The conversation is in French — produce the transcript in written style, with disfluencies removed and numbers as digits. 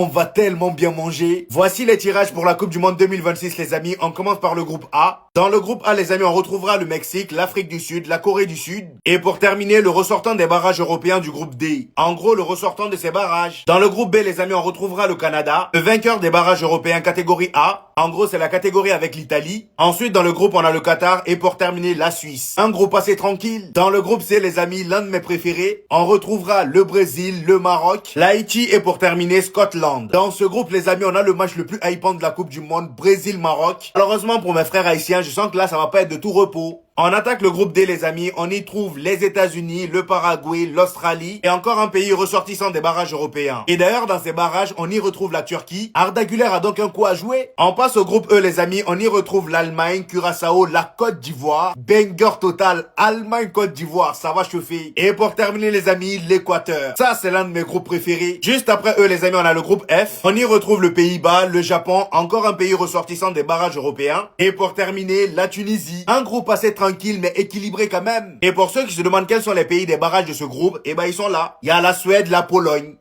On va tellement bien manger. Voici les tirages pour la Coupe du Monde 2026 les amis. On commence par le groupe A. Dans le groupe A les amis on retrouvera le Mexique, l'Afrique du Sud, la Corée du Sud. Et pour terminer le ressortant des barrages européens du groupe D. En gros le ressortant de ces barrages. Dans le groupe B les amis on retrouvera le Canada. Le vainqueur des barrages européens catégorie A. En gros c'est la catégorie avec l'Italie. Ensuite dans le groupe on a le Qatar. Et pour terminer la Suisse. Un groupe assez tranquille. Dans le groupe C les amis l'un de mes préférés. On retrouvera le Brésil, le Maroc, l'Haïti et pour terminer Scotland. Dans ce groupe, les amis, on a le match le plus hypant de la Coupe du Monde, Brésil-Maroc. Malheureusement pour mes frères haïtiens, je sens que là, ça va pas être de tout repos. On attaque le groupe D, les amis. On y trouve les États-Unis, le Paraguay, l'Australie et encore un pays ressortissant des barrages européens. Et d'ailleurs, dans ces barrages, on y retrouve la Turquie. Arda Güler a donc un coup à jouer. On passe au groupe E, les amis. On y retrouve l'Allemagne, Curaçao, la Côte d'Ivoire. Banger total. Allemagne-Côte d'Ivoire, ça va chauffer. Et pour terminer, les amis, l'Équateur. Ça, c'est l'un de mes groupes préférés. Juste après eux, les amis, on a le groupe F. On y retrouve le Pays-Bas, le Japon, encore un pays ressortissant des barrages européens. Et pour terminer, la Tunisie. Un groupe assez tranquille mais équilibré quand même. Et pour ceux qui se demandent quels sont les pays des barrages de ce groupe, eh ben ils sont là. Il y a la Suède, la Pologne.